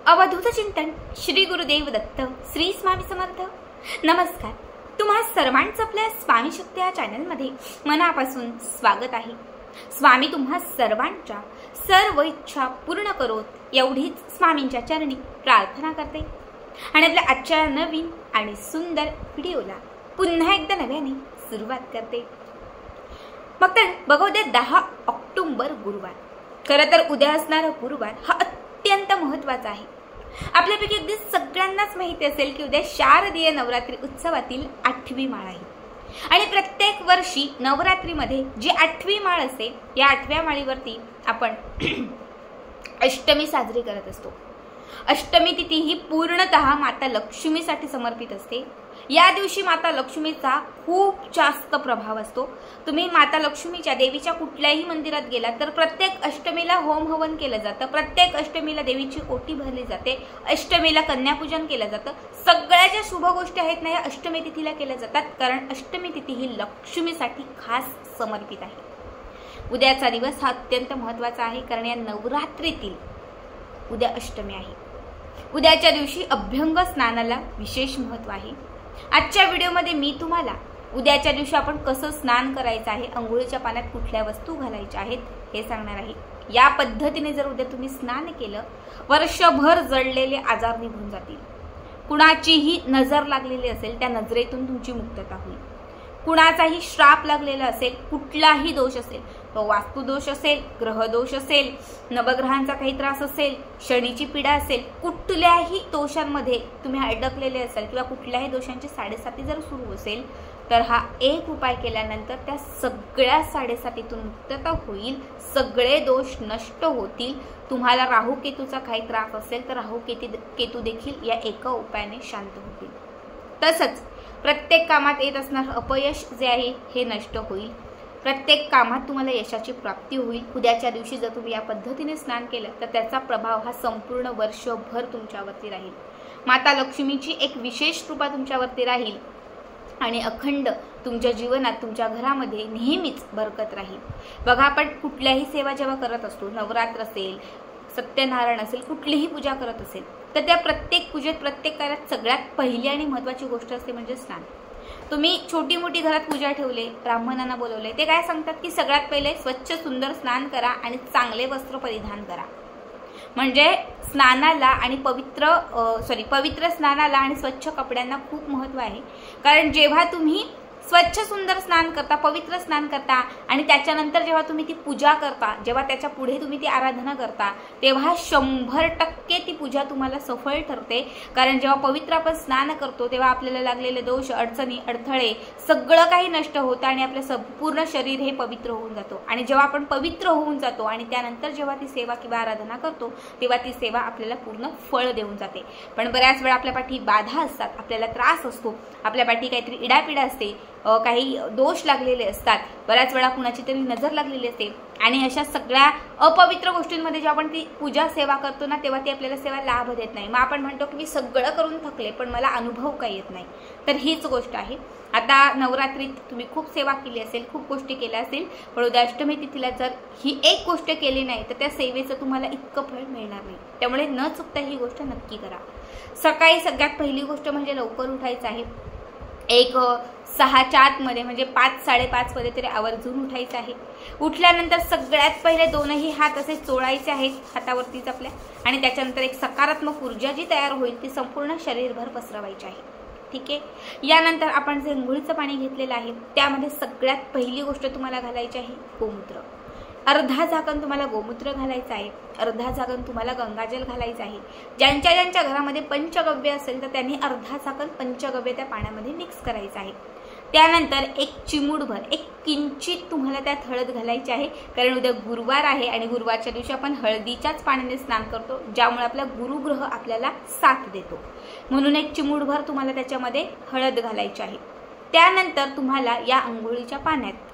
अवधूत चिंतन श्री गुरुदेव दत्त श्री स्वामी समर्थ। नमस्कार, तुम्हा सर्वांचं आपल्या स्वामी शक्ती या चॅनलमध्ये मनापासून स्वागत आहे। स्वामी तुम्हा सर्वांच्या सर्व इच्छा पूर्ण करोत एवढीच स्वामींच्या चरणी प्रार्थना करते आणि आपल्या आजच्या नवीन आणि सुंदर व्हिडिओला पुन्हा एकदा नव्याने सुरुवात करते। मग तर बघू दे 10 ऑक्टोबर गुरुवार। खरं तर उद्या असणारा गुरुवार हा अत्यंत महत्त्वाचा आहे। आपल्यापैकी अगदी सगळ्यांनाच माहिती असेल की उद्या शारदीय नवरात्री उत्सवातील 8वी माळ आहे आणि प्रत्येक वर्षी नवरात्रीमध्ये जी 8वी माळ असते या 8व्या माळीवरती आपण अष्टमी साजरी करत असतो। अष्टमी तिथी ही पूर्णतः माता लक्ष्मीसाठी समर्पित असते। या दिवशी माता लक्ष्मीचा खूप जास्त प्रभाव असतो। तुम्ही माता लक्ष्मीच्या देवीच्या कुठल्याही मंदिरात गेलात तर प्रत्येक अष्टमीला होम हवन केलं जातं, प्रत्येक अष्टमीला देवीची ओटी भरली जाते, अष्टमीला कन्यापूजन केलं जातं। सगळ्या ज्या शुभ गोष्टी आहेत ना या अष्टमी तिथीला केल्या जातात, कारण अष्टमी तिथी ही लक्ष्मीसाठी खास समर्पित आहे। उद्याचा दिवस हा अत्यंत महत्त्वाचा आहे, कारण या नवरात्रीतील उद्या अष्टमी आहे। उद्याच्या दिवशी अभ्यंग स्नानाला विशेष महत्त्व आहे। आजच्या व्हिडिओमध्ये मी तुम्हाला उद्याच्या दिवशी आपण कसं स्नान करायचं आहे, अंघोळीच्या पाण्यात कुठल्या वस्तू घालायच्या आहेत हे सांगणार आहे। या पद्धतीने जर उद्या तुम्ही स्नान केलं, वर्षभर जळलेले आजार निघून जातील। कुणाचीही नजर लागलेली असेल त्या नजरेतून तुमची मुक्तता होईल। कुणाचाही श्राप लागलेला असेल, कुठलाही दोष असेल, तो वास्तुदोष असेल, ग्रहदोष असेल, नवग्रहांचा काही त्रास असेल, शनीची पीडा असेल, कुठल्याही दोषांमध्ये तुम्ही अडकलेले असाल किंवा कुठल्याही दोषांची 7.5 जर सुरू असेल तर हा एक उपाय केल्यानंतर त्या सगळ्या 7.5तून मुक्तता होईल। सगळे दोष नष्ट होतील। तुम्हाला राहू केतूचा काही त्रास असेल तर राहू केतू देखील या एका उपायाने शांत होतील। तसंच प्रत्येक कामात येत असणारं अपयश जे आहे हे नष्ट होईल। प्रत्येक कामात तुम्हाला यशाची प्राप्ती होईल। उद्याच्या दिवशी जर तुम्ही या पद्धतीने स्नान केलं तर त्याचा प्रभाव हा संपूर्ण वर्षभर तुमच्यावरती राहील। माता लक्ष्मीची एक विशेष कृपा तुमच्यावरती राहील आणि अखंड तुमच्या जीवनात, तुमच्या घरामध्ये नेहमीच बरकत राहील। बघा, आपण कुठल्याही सेवा जेव्हा करत असतो, नवरात्र असेल, सत्यनारायण असेल, कुठलीही पूजा करत असेल तर त्या प्रत्येक पूजेत, प्रत्येक कार्यात सगळ्यात पहिली आणि महत्त्वाची गोष्ट असते म्हणजे स्नान। तुम्ही छोटी मोठी घरात पूजा ठेवले, ब्राह्मणांना बोलवले, ते काय सांगतात की सगळ्यात पहिले स्वच्छ सुंदर स्नान करा आणि चांगले वस्त्र परिधान करा। म्हणजे स्नानाला आणि पवित्र स्नानाला आणि स्वच्छ कपड्यांना खूप महत्त्व आहे। कारण जेव्हा तुम्ही स्वच्छ सुंदर स्नान करता, पवित्र स्नान करता आणि त्याच्यानंतर जेव्हा तुम्ही ती पूजा करता, जेव्हा त्याच्या पुढे तुम्ही ती आराधना करता, तेव्हा 100% ती पूजा तुम्हाला सफल ठरते। कारण जेव्हा पवित्र आपण स्नान करतो तेव्हा आपल्याला लागलेले दोष, अडचणी, अडथळे सगळं काही नष्ट होतं आणि आपलं संपूर्ण शरीर हे पवित्र होऊन जातो। आणि जेव्हा आपण पवित्र होऊन जातो आणि त्यानंतर जेव्हा ती सेवा किंवा आराधना करतो तेव्हा ती सेवा आपल्याला पूर्ण फळ देऊन जाते। पण बऱ्याच वेळा आपल्या पाठी बाधा असतात, आपल्याला त्रास असतो, आपल्या पाठी काहीतरी इडापिडा असते, काही दोष लागलेले असतात, बऱ्याच वेळा कुणाची तरी नजर लागलेली असते आणि अशा सगळ्या अपवित्र गोष्टींमध्ये जेव्हा आपण ती पूजा सेवा करतो ना तेव्हा ती आपल्याला सेवा लाभ देत नाही। मग आपण म्हणतो की मी सगळं करून थकले पण मला अनुभव काही येत नाही। तर हीच गोष्ट आहे। आता नवरात्रीत तुम्ही खूप सेवा केली असेल, खूप गोष्टी केल्या असेल, पण उद्या अष्टमी तिथीला जर ही एक गोष्ट केली नाही तर त्या सेवेचं तुम्हाला इतकं फळ मिळणार नाही। त्यामुळे न चुकता ही गोष्ट नक्की करा। सकाळी सगळ्यात पहिली गोष्ट म्हणजे लवकर उठायचं आहे। एक 6च्या आतमध्ये म्हणजे 5-5:30 मध्ये तरी आवर्जून उठायचं आहे। उठल्यानंतर सगळ्यात पहिले 2ही हात असे चोळायचे आहेत हातावरतीच आपल्या, आणि त्याच्यानंतर एक सकारात्मक ऊर्जा जी तयार होईल ती संपूर्ण शरीरभर पसरवायची आहे। ठीक आहे। यानंतर आपण जे अंघोळीचं पाणी घेतलेलं आहे त्यामध्ये सगळ्यात पहिली गोष्ट तुम्हाला घालायची आहे गोमूत्र। अर्धा झाकण तुम्हाला गोमूत्र घालायचं आहे, अर्धा झाकण तुम्हाला गंगाजल घालायचं आहे। ज्यांच्या ज्यांच्या घरामध्ये पंचगव्य असेल तर त्यांनी अर्धा झाकण पंचगव्य त्या पाण्यामध्ये मिक्स करायचं आहे। त्यानंतर एक चिमूटभर, एक किंचित तुम्हाला त्यात हळद घालायची आहे, कारण उद्या गुरुवार आहे आणि गुरुवारच्या दिवशी आपण हळदीच्याच पाण्याने स्नान करतो, ज्यामुळे आपला गुरुग्रह आपल्याला साथ देतो। म्हणून एक चिमूटभर तुम्हाला त्याच्यामध्ये हळद घालायची आहे। त्यानंतर तुम्हाला या अंघोळीच्या पाण्यात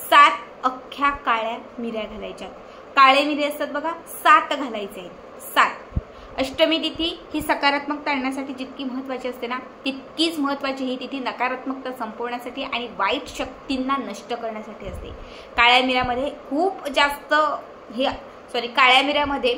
7 अख्ख्या काळ्या मिऱ्या घालायच्या। काळे मिरे असतात बघा, 7 घालायचे आहेत, 7। अष्टमी तिथी ही सकारात्मकता आणण्यासाठी जितकी महत्त्वाची असते ना तितकीच महत्त्वाची ही तिथी नकारात्मकता संपवण्यासाठी आणि वाईट शक्तींना नष्ट करण्यासाठी असते। काळ्या मिऱ्यामध्ये खूप जास्त काळ्या मिऱ्यामध्ये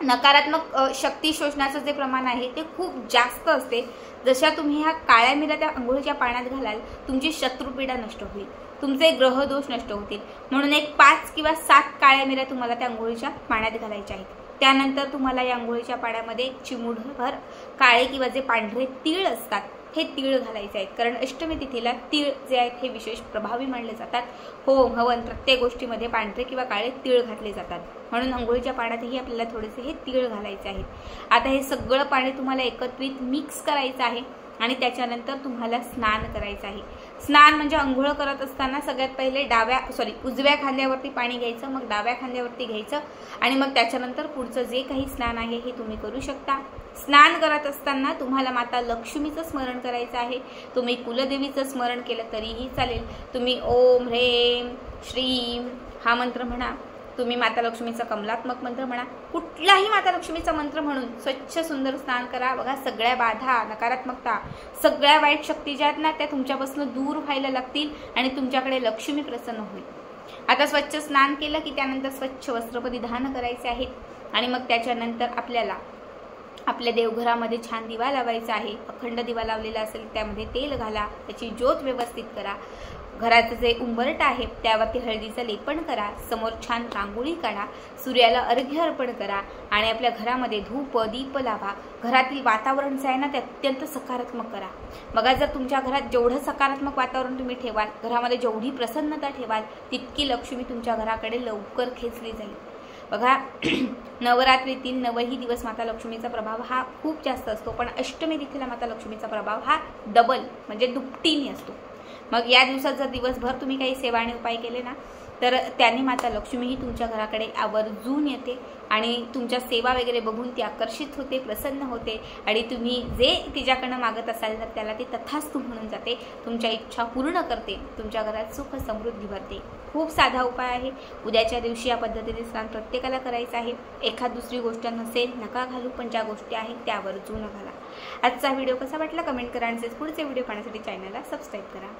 नकारात्मक शक्ती शोषण्याचं जे प्रमाण आहे ते खूप जास्त असते. जशा तुम्ही ह्या काळ्या मिऱ्या त्या अंघोळीच्या पाण्यात घालाल, तुमची शत्रुपीडा नष्ट होईल, तुमचे ग्रहदोष नष्ट होतील. म्हणून एक 5 किंवा 7 काळ्या मिऱ्या तुम्हाला त्या अंघोळीच्या पाण्यात घालायच्या आहेत. त्यानंतर तुम्हाला या अंघोळीच्या पाण्यामध्ये एक चिमूटभर काळे किंवा जे पांढरे तीळ असतात हे तीळ घालायचे आहेत. कारण अष्टमी तिथीला तीळ जे आहेत हे विशेष प्रभावी मानले जातात. होम हवन प्रत्येक गोष्टीमध्ये पांढरे किंवा काळे तीळ घातले जातात. म्हणून अंघोळीच्या पाण्यातही आपल्याला थोडेसे हे तीळ घालायचे आहेत. आता हे सगळं पाणी तुम्हाला एकत्रित मिक्स करायचं आहे आणि त्याच्यानंतर तुम्हाला स्नान करायचं आहे. स्नान म्हणजे अंघोळ करत असताना सगळ्यात पहिले उजव्या खांद्यावरती पाणी घ्यायचं, मग डाव्या खांद्यावरती घ्यायचं आणि मग त्याच्यानंतर पुढचं जे काही स्नान आहे हे तुम्ही करू शकता. स्नान करत असताना तुम्हाला माता लक्ष्मीचं स्मरण करायचं आहे. तुम्ही कुलदेवीचं स्मरण केलं तरीही चालेल. तुम्ही ओम ह्रीं श्रीं हा मंत्र म्हणा, तुम्ही माता लक्ष्मीचा कमलात्मक मंत्र म्हणा, कुठलाही माता लक्ष्मीचा मंत्र म्हणून स्वच्छ सुंदर स्नान करा. बघा सगळ्या बाधा, नकारात्मकता, सगळ्या वाईट शक्ती ज्या आहेत ना त्या तुमच्यापासून दूर व्हायला लागतील आणि तुमच्याकडे लक्ष्मी प्रसन्न होईल. आता स्वच्छ स्नान केलं की त्यानंतर स्वच्छ वस्त्र परिधान करायचे आहेत आणि मग त्याच्यानंतर आपल्याला आपल्या देवघरामध्ये छान दिवा लावायचा आहे. अखंड दिवा लावलेला असेल त्यामध्ये तेल घाला, त्याची ज्योत व्यवस्थित करा. घराचं जे उंबरट आहे त्यावरती हळदीचं लेपन करा. समोर छान रांगोळी काढा. सूर्याला अर्घ्य अर्पण करा आणि आपल्या घरामध्ये धूप दीप लावा. घरातील वातावरण जे आहे ना ते अत्यंत सकारात्मक करा. बघा जर तुमच्या घरात जेवढं सकारात्मक वातावरण तुम्ही ठेवाल, घरामध्ये जेवढी प्रसन्नता ठेवाल, तितकी लक्ष्मी तुमच्या घराकडे लवकर खेचली जाईल. बघा नवरात्रीतील 9ही दिवस माता लक्ष्मीचा प्रभाव हा खूप जास्त असतो, पण अष्टमी तिथीला माता लक्ष्मीचा प्रभाव हा डबल म्हणजे दुपटीने असतो. मग या दिवसात जर दिवसभर तुम्ही काही सेवा आणि उपाय केले ना तर त्याने माता लक्ष्मीही तुमच्या घराकडे आवर्जून येते आणि तुमच्या सेवा वगैरे बघून ती आकर्षित होते, प्रसन्न होते आणि तुम्ही जे तिच्याकडनं मागत असाल तर त्याला ती तथास्तु म्हणून जाते, तुमच्या इच्छा पूर्ण करते, तुमच्या घरात सुख समृद्धी भरते. खूप साधा उपाय आहे. उद्याच्या दिवशी या पद्धतीने स्नान प्रत्येकाला करायचं आहे. एखाद दुसरी गोष्ट नसेल नका घालू, पण ज्या गोष्टी आहेत त्या आवर्जून घाला. आजचा व्हिडिओ कसा वाटला कमेंट करा आणि पुढचे व्हिडिओ पाहण्यासाठी चॅनलला सबस्क्राईब करा.